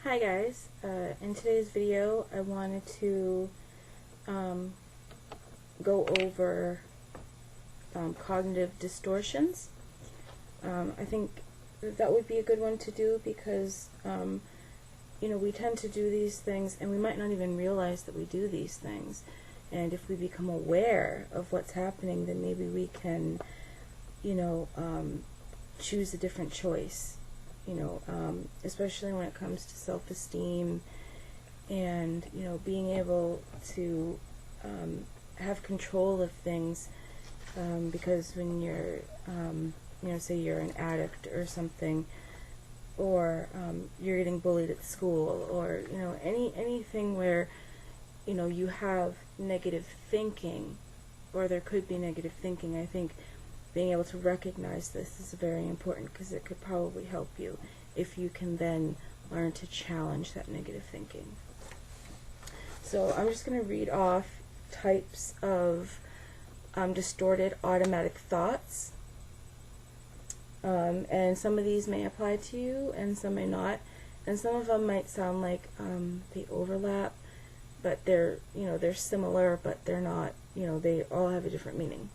Hi guys, in today's video I wanted to go over cognitive distortions. I think that would be a good one to do because you know, we tend to do these things and we might not even realize that we do these things, and if we become aware of what's happening, then maybe we can, you know, choose a different choice. You know, especially when it comes to self-esteem and, you know, being able to have control of things, because when you're, you know, say you're an addict or something, or you're getting bullied at school, or, you know, anything where, you know, you have negative thinking, or there could be negative thinking, I think being able to recognize this is very important, because it could probably help you if you can then learn to challenge that negative thinking. So I'm just going to read off types of distorted automatic thoughts, and some of these may apply to you and some may not, and some of them might sound like they overlap, but they're, you know, they're similar, but they're not, you know, they all have a different meaning.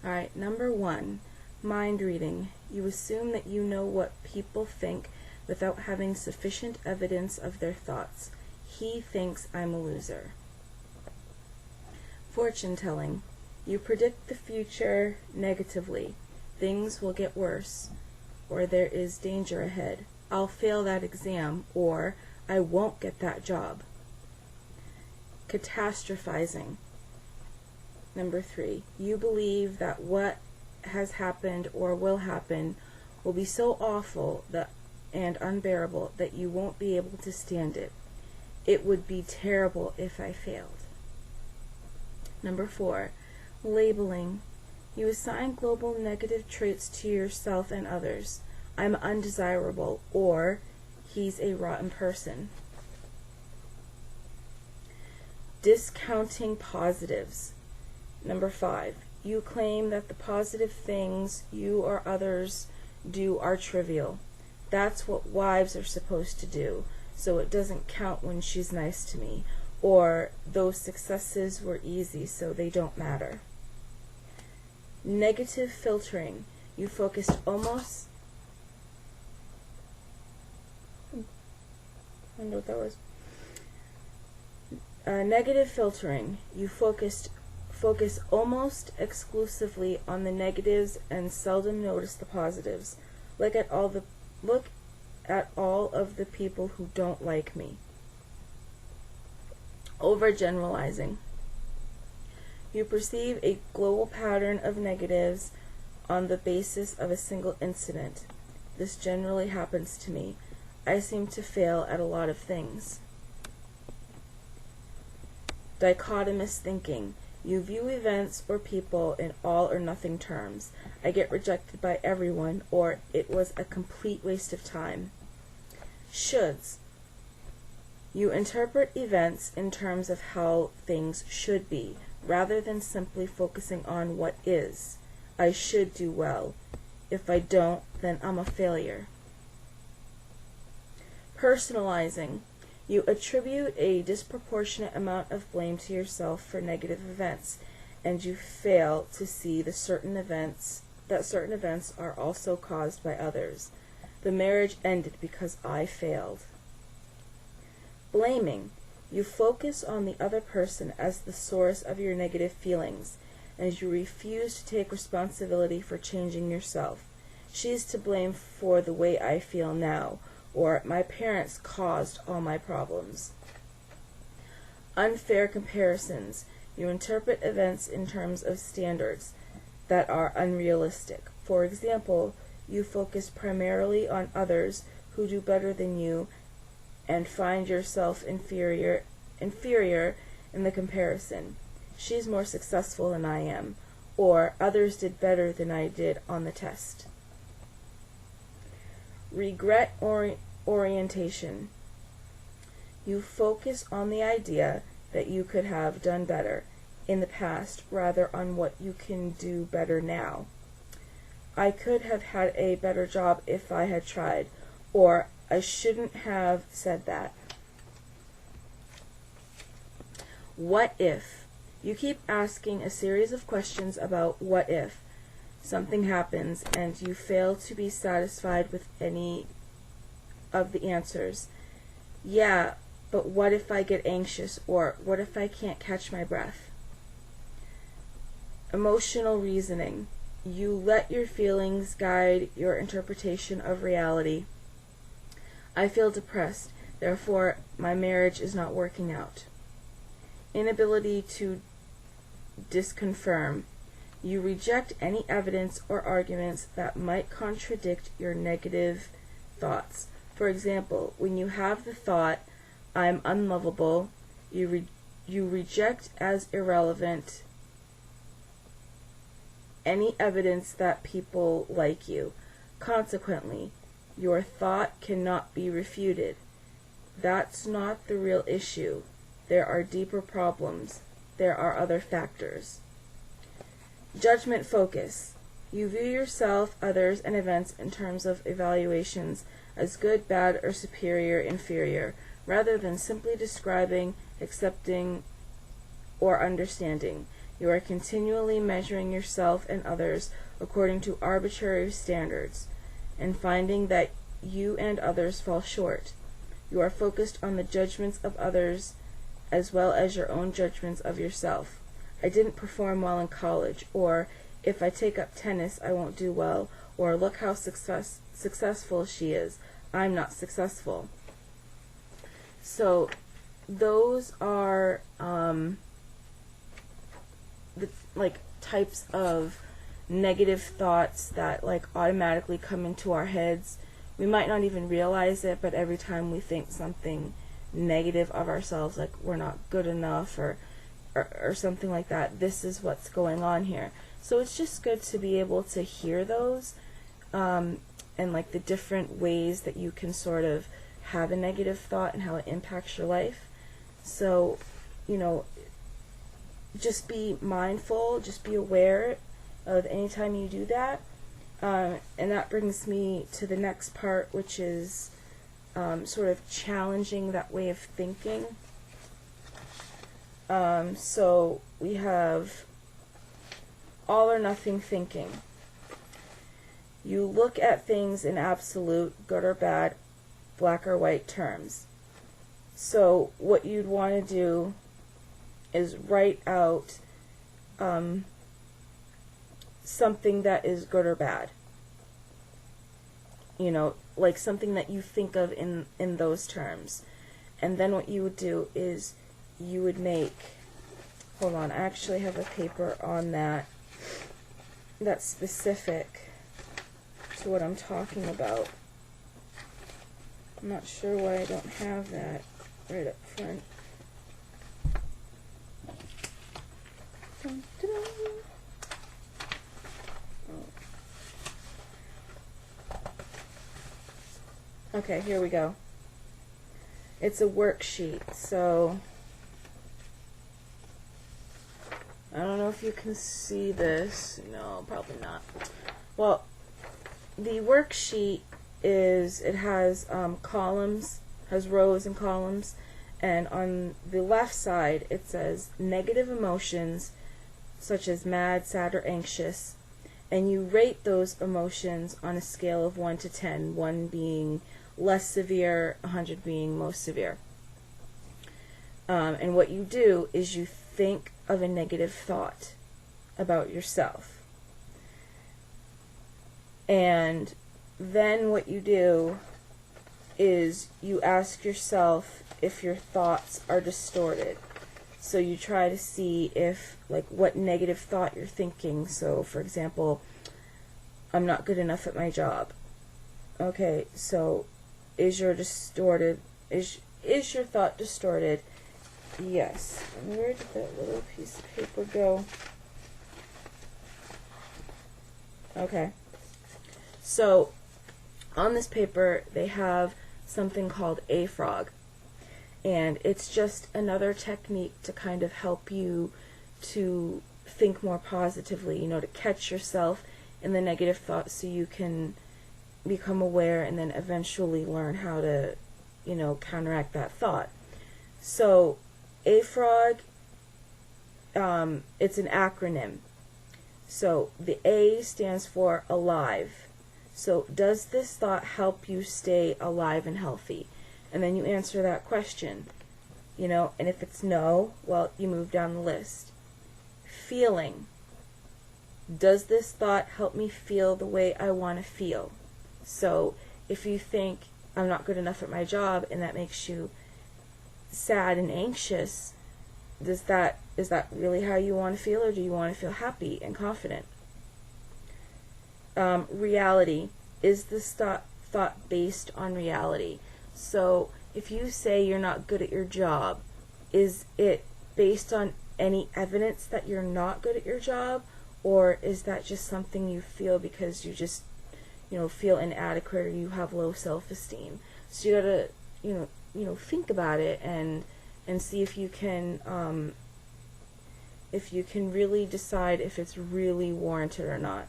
Alright, number 1, mind reading. You assume that you know what people think without having sufficient evidence of their thoughts. He thinks I'm a loser. Fortune telling. You predict the future negatively. Things will get worse, or there is danger ahead. I'll fail that exam, or I won't get that job. Catastrophizing. Number 3, you believe that what has happened or will happen will be so awful and unbearable that you won't be able to stand it. It would be terrible if I failed. Number 4, labeling. You assign global negative traits to yourself and others. I'm undesirable, or he's a rotten person. Discounting positives. Number 5, you claim that the positive things you or others do are trivial. That's what wives are supposed to do, so it doesn't count when she's nice to me. Or those successes were easy, so they don't matter. Negative filtering. You focused almost... I wonder what that was. Negative filtering. You focus almost exclusively on the negatives and seldom notice the positives. Look at all of the people who don't like me. Overgeneralizing. You perceive a global pattern of negatives on the basis of a single incident. This generally happens to me. I seem to fail at a lot of things. Dichotomous thinking. You view events or people in all or nothing terms. I get rejected by everyone, or it was a complete waste of time. Shoulds. You interpret events in terms of how things should be, rather than simply focusing on what is. I should do well. If I don't, then I'm a failure. Personalizing. You attribute a disproportionate amount of blame to yourself for negative events, and you fail to see that certain events are also caused by others. The marriage ended because I failed. Blaming. You focus on the other person as the source of your negative feelings, and you refuse to take responsibility for changing yourself. She is to blame for the way I feel now, or my parents caused all my problems. Unfair comparisons. You interpret events in terms of standards that are unrealistic. For example, you focus primarily on others who do better than you and find yourself inferior in the comparison. She's more successful than I am, or others did better than I did on the test. Regret orientation. You focus on the idea that you could have done better in the past rather on what you can do better now. I could have had a better job if I had tried, or I shouldn't have said that. What if? You keep asking a series of questions about what if something happens and you fail to be satisfied with any of the answers. Yeah, but what if I get anxious, or what if I can't catch my breath? Emotional reasoning. You let your feelings guide your interpretation of reality. I feel depressed, therefore my marriage is not working out. Inability to disconfirm. You reject any evidence or arguments that might contradict your negative thoughts. For example, when you have the thought, I'm unlovable, you reject as irrelevant any evidence that people like you. Consequently, your thought cannot be refuted. That's not the real issue. There are deeper problems. There are other factors. Judgment focus. You view yourself, others, and events in terms of evaluations as good, bad, or superior, inferior, rather than simply describing, accepting, or understanding. You are continually measuring yourself and others according to arbitrary standards, and finding that you and others fall short. You are focused on the judgments of others as well as your own judgments of yourself. I didn't perform well in college, or if I take up tennis I won't do well, or look how successful she is. I'm not successful. So those are the types of negative thoughts that automatically come into our heads. We might not even realize it, but every time we think something negative of ourselves, like we're not good enough or something like that, this is what's going on here. So it's just good to be able to hear those and the different ways that you can sort of have a negative thought and how it impacts your life. So, just be mindful, just be aware of any time you do that. And that brings me to the next part, which is sort of challenging that way of thinking. So we have all or nothing thinking. You look at things in absolute, good or bad, black or white terms. So what you'd want to do is write out something that is good or bad. Something that you think of in those terms. And then what you would do is you would make, hold on, I actually have a paper on that's specific to what I'm talking about. I'm not sure why I don't have that right up front. Dun, dun, dun. Oh. Okay, here we go. It's a worksheet, so I don't know if you can see this. No, probably not. Well, the worksheet it has columns, has rows and columns, and on the left side it says negative emotions such as mad, sad, or anxious, and you rate those emotions on a scale of 1 to 10, 1 being less severe, 100 being most severe. And what you do is you think of a negative thought about yourself. And then what you do is you ask yourself if your thoughts are distorted. So you try to see if, what negative thought you're thinking. So, for example, I'm not good enough at my job. Okay, so is your thought distorted? Yes. And where did that little piece of paper go? Okay. So, on this paper, they have something called AFROG. And it's just another technique to kind of help you to think more positively, to catch yourself in the negative thoughts so you can become aware and then eventually learn how to, counteract that thought. So AFROG, it's an acronym. So the A stands for alive. So does this thought help you stay alive and healthy? And then you answer that question, and if it's no, well, you move down the list. Feeling. Does this thought help me feel the way I want to feel? So if you think I'm not good enough at my job and that makes you sad and anxious, is that really how you want to feel, or do you want to feel happy and confident? Reality. Is this thought based on reality? So if you say you're not good at your job, is it based on any evidence that you're not good at your job, or is that just something you feel because you just feel inadequate, or you have low self-esteem? So you gotta think about it and see if you can really decide if it's really warranted or not.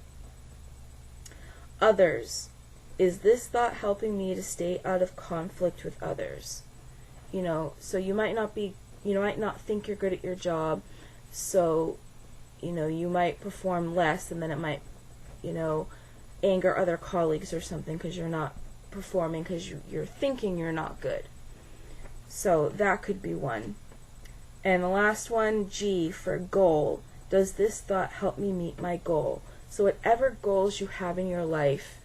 Others. Is this thought helping me to stay out of conflict with others? So you might not think you're good at your job, so you might perform less, and then it might anger other colleagues or something because you're not performing because you're thinking you're not good. So that could be one. And the last one, G, for goal. Does this thought help me meet my goal? So whatever goals you have in your life,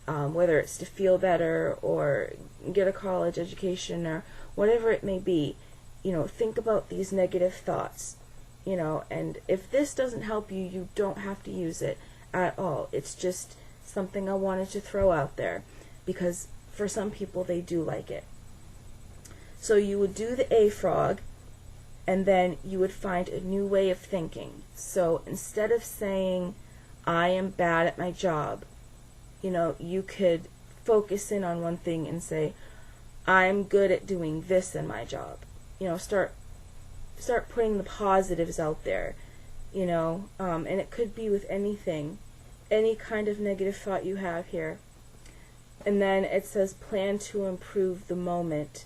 whether it's to feel better or get a college education or whatever it may be, think about these negative thoughts, and if this doesn't help you, you don't have to use it at all. It's just something I wanted to throw out there because for some people they do like it. So you would do the AFROG, and then you would find a new way of thinking. So instead of saying, I am bad at my job, you could focus in on one thing and say, I'm good at doing this in my job. Start putting the positives out there, and it could be with anything, any kind of negative thought you have here. And then it says plan to improve the moment.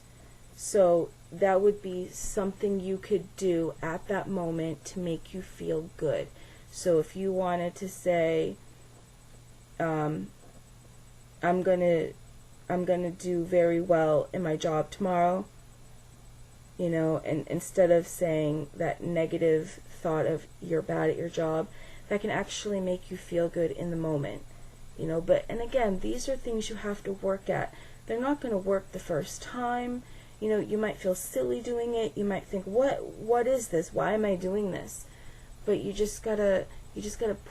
So that would be something you could do at that moment to make you feel good. So if you wanted to say, I'm gonna do very well in my job tomorrow, and instead of saying that negative thought of you're bad at your job, that can actually make you feel good in the moment, and again, these are things you have to work at. They're not going to work the first time. You might feel silly doing it. You might think, what is this? Why am I doing this? But you just gotta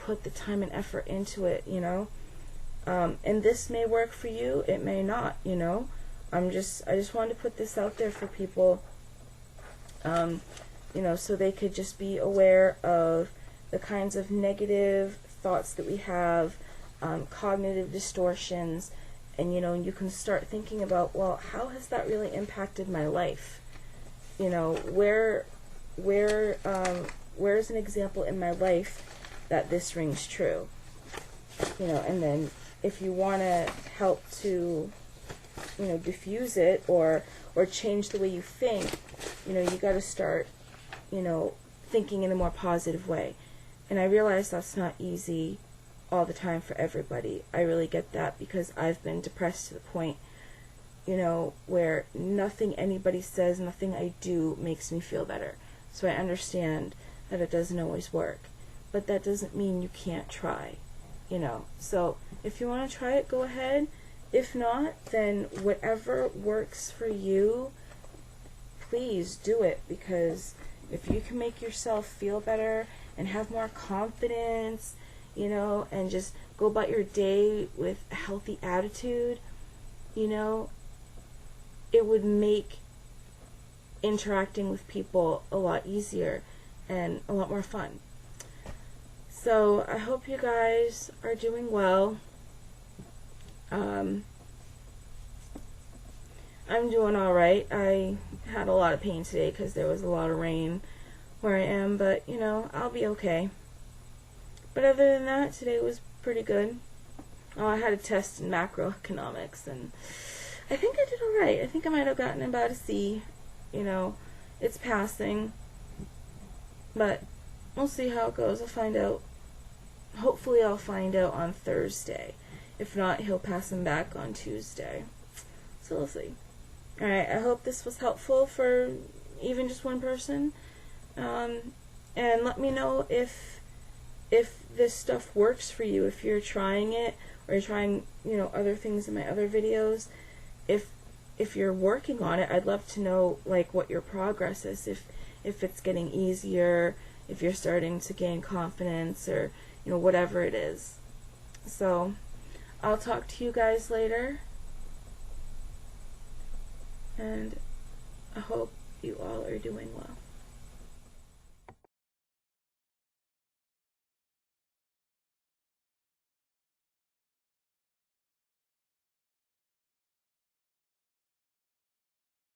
put the time and effort into it, and this may work for you, it may not, I just wanted to put this out there for people, so they could just be aware of the kinds of negative thoughts that we have, cognitive distortions, and you can start thinking about, well, how has that really impacted my life? Where's an example in my life that this rings true? And then if you want to help to, diffuse it or change the way you think, you got to start, thinking in a more positive way. And I realize that's not easy all the time for everybody. I really get that because I've been depressed to the point, where nothing anybody says, nothing I do makes me feel better. So I understand that it doesn't always work. But that doesn't mean you can't try, So if you want to try it, go ahead. If not, then whatever works for you, please do it, because if you can make yourself feel better and have more confidence, and just go about your day with a healthy attitude, it would make interacting with people a lot easier and a lot more fun. So I hope you guys are doing well. I'm doing alright. I had a lot of pain today because there was a lot of rain where I am, but I'll be okay. But other than that, today was pretty good. Oh, I had a test in macroeconomics, and I think I did alright. I think I might have gotten about a C. You know, it's passing, but we'll see how it goes. I'll find out. Hopefully I'll find out on Thursday. If not, he'll pass him back on Tuesday. So we'll see. Alright, I hope this was helpful for even just one person. And let me know if this stuff works for you, if you're trying it, or you're trying, you know, other things in my other videos. If you're working on it, I'd love to know, like, what your progress is, if it's getting easier, if you're starting to gain confidence, or, you know, whatever it is. So, I'll talk to you guys later, and I hope you all are doing well.